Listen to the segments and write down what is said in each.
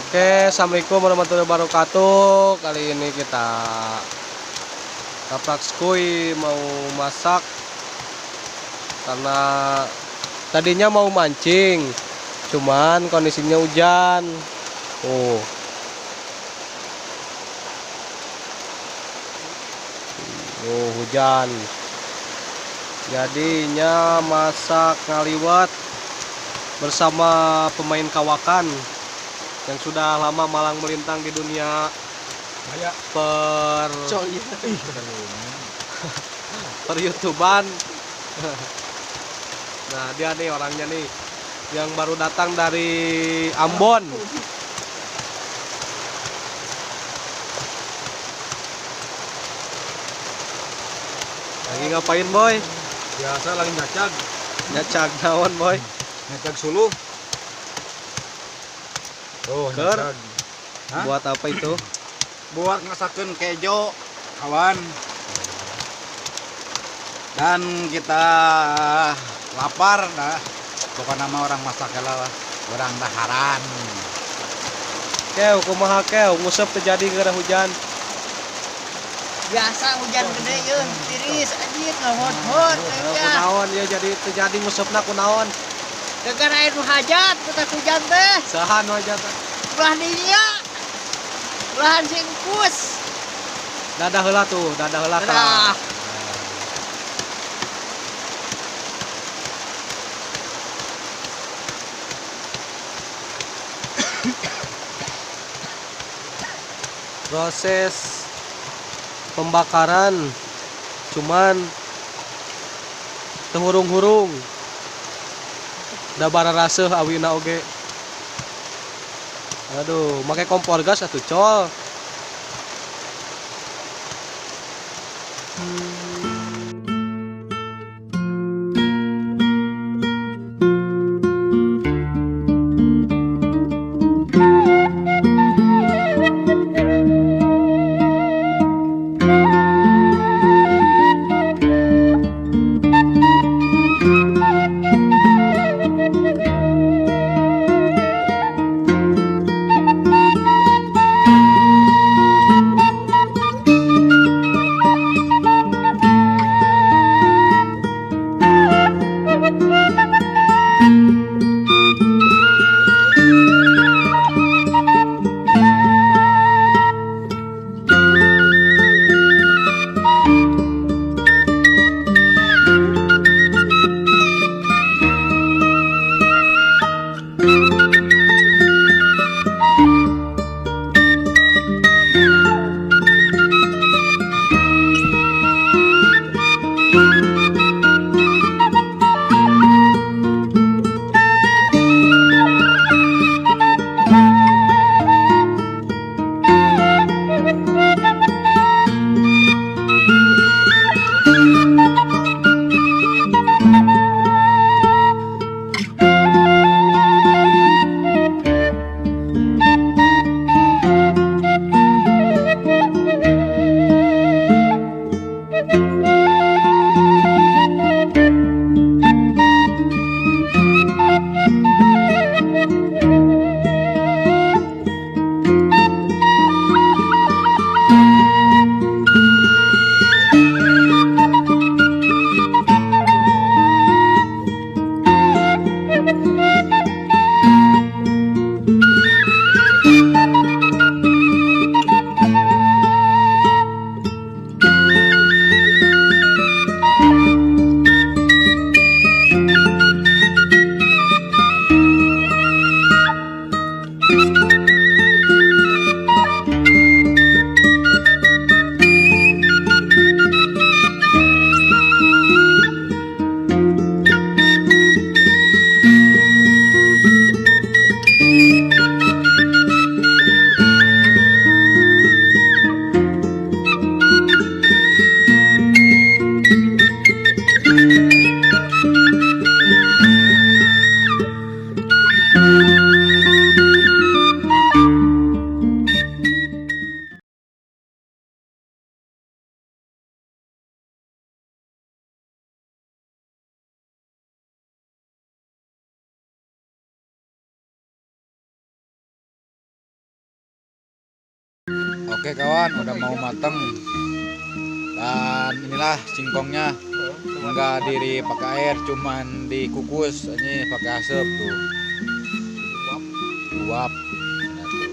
Oke, assalamualaikum warahmatullahi wabarakatuh. Kali ini kita Kaprak Skuy mau masak karena tadinya mau mancing, cuman kondisinya hujan. Hujan. Jadinya masak ngaliwat bersama pemain kawakan yang sudah lama malang melintang di dunia per YouTubean. Nah, dia nih orangnya nih yang baru datang dari Ambon. Lagi ngapain, Boy? Biasa lagi nyacag. Nyacag naon, Boy? Nyacag suluh. Oh, Ker? nyacag. Hah? Buat apa itu? Buat ngasakeun kejo, kawan. Dan kita lapar dah. Pokoknya nama orang masak lah, orang daharan. Keu, kumaha keu, ngusep terjadi gara hujan. Biasa hujan gede yeun tiris anjir ngahot-hot ya. Kunaon ya jadi terjadi ngusepna kunaon? Gara anu hajat kita hujan teh. Sahan aja teh. Belah dinya. Belahan singkus. Dadah heula tuh, dadah heula ka. Dadah. Proses pembakaran cuman tehurung-hurung da bara raseuh awina oge. Aduh, make kompor gas atuh col. Oke kawan, udah mau mateng. Dan inilah singkongnya, enggak pakai air, cuman dikukus ini pakai asap tuh. Uap. Nah, tuh.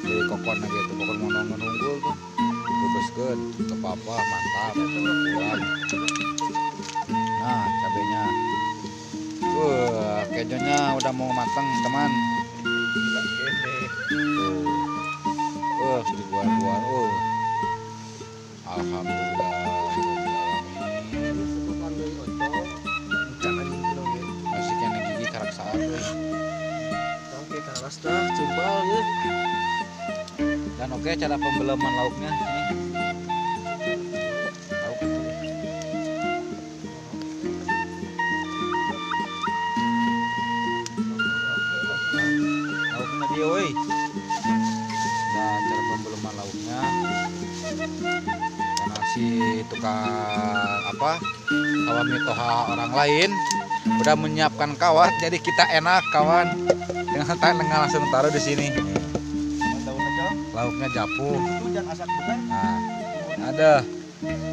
Jadi kokon gitu, kokon monongan unggul tuh. Dibeskeun, ke papa mantap. Uap. Nah, cabenya. Kejonya udah mau mateng, teman. Dibuat-buat. Alhamdulillah. Masih kena gigi karak saat dan oke cara pembelaman lauknya nih. Lauk itu. Lauknya dia woi. Nah, cara pembelaman lauknya karena si tukang apa kawami toha orang lain udah menyiapkan kawat, jadi kita enak kawan dengan langsung taruh di sini. Lauknya japu. Nah, ada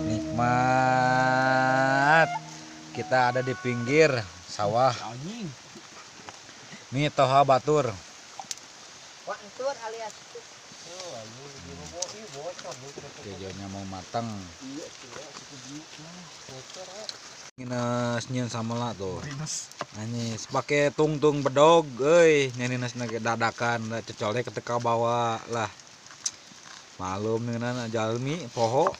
nikmat. Kita ada di pinggir sawah. Nih toha batur. Kejonya mau matang. Nginas nyen samela tuh. Anyis pakai tungtung bedog euy, nyeuninas dadakan da cecolnya ketika bawa lah. Malum ngeunana jalmi poho.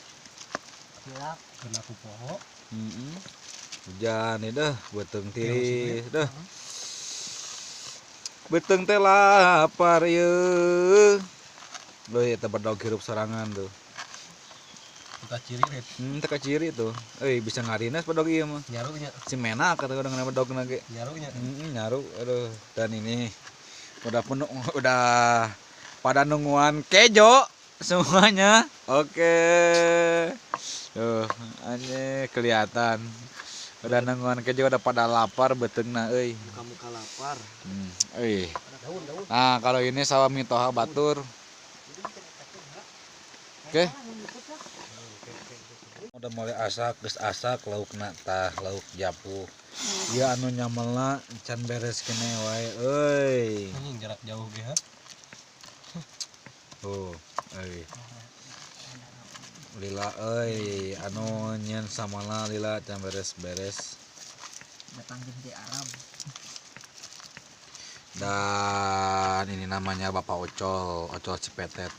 Kena ku poho. Hujan deh beuteung tiris deh. Beuteung teh lapar yeuh. Loh eta bedog hirup sorangan tuh. Kita ciri deh. Teka ciri tuh. Bisa ngarinas bedog ieu mah. Nyarunya. Si menak kata urang bedog ge. Nyarunya. Nyaru aduh. Dan ini udah penuh, udah pada nungguan kejo semuanya. Oke. Tuh, anjir kelihatan. Udah nungguan kejo, udah pada lapar beteungna euy. Muka-muka lapar. Nah, kalau ini sawah mitoha batur. Oke. Udah mulai asak, geus asak laukna tah lauk japu. Ieu anu nyamelna can beres kene wae euy. Anjing jarak jauh ge ha. Tuh, lila euy anu nyen samana lila can beres-beres. Datang dari Arab. Dan ini namanya Bapak Ocol Cipetet.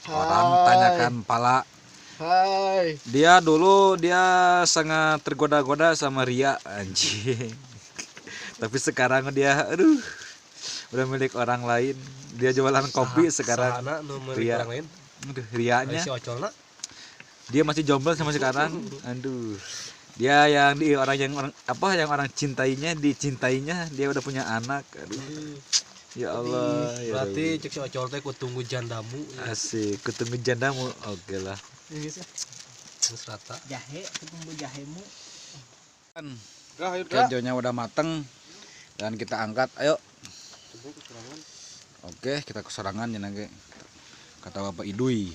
Orang tanyakan pala. Hai. Dia sangat tergoda-goda sama Ria anjing. Tapi sekarang dia udah milik orang lain. Dia jualan kopi sekarang. Ria. Orang lain. Rianya. Si Ocolna. Dia masih jomblo sama sekarang. Aduh. Dia yang orang cintainya, dicintainya, dia udah punya anak. Aduh. Ya Allah. Berarti cek si Ocol teh kutunggu jandamu. Asik, kutunggu jandamu. Oke lah. Terus rata. Jahe, tunggu jahemu. Kejonya udah mateng dan kita angkat. Ayo. Oke, kita ke sorangan ya nage. Kata Bapak Idui.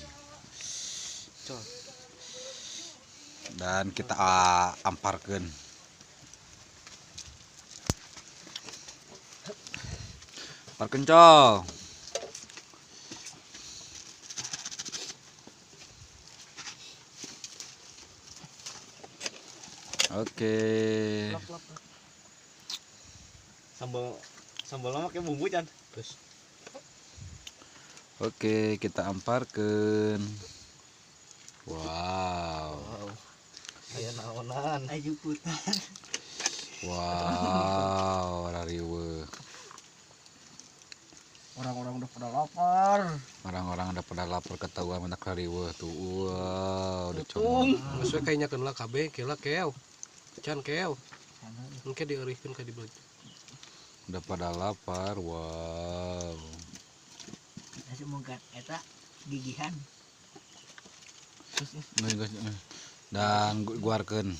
Dan kita amparkeun. Amparkeun col. Oke. Sambal mah kayak bumbu kan. Terus. Oke, kita amparkeun. Wow. Aya naonan. Ayu putar. Wow, rariweuh. Orang-orang udah pada lapar. Orang-orang udah pada lapar ketahuan mendak rariweuh tuh. Wow, udah coba. Maksudnya kayaknya kenal KB, kela keo. Can keo. Mungkin diarihkeun ka di baju. Udah pada lapar. Wow. Nasi mungkin eta gigihan. Dan guarkeun.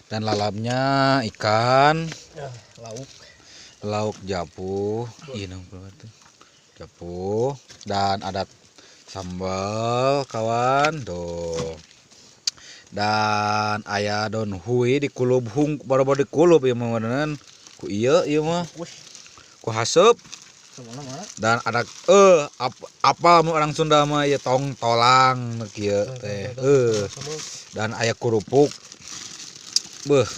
Dan lalapnya ikan, lauk japu, japu, dan ada Sambal kawan tuh. Dan aya daun hui dikulub baru dikulub ieu mah beneran. Ku ieu mah. Ku haseup. Dan ada apa orang Sunda mah ya tong tolang kieu teh. Dan aya kerupuk. Beuh.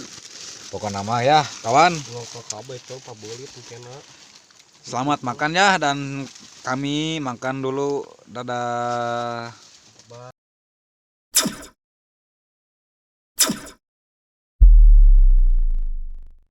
Pokoknya mah ya, kawan. Selamat makan ya dan kami makan dulu. Dadah.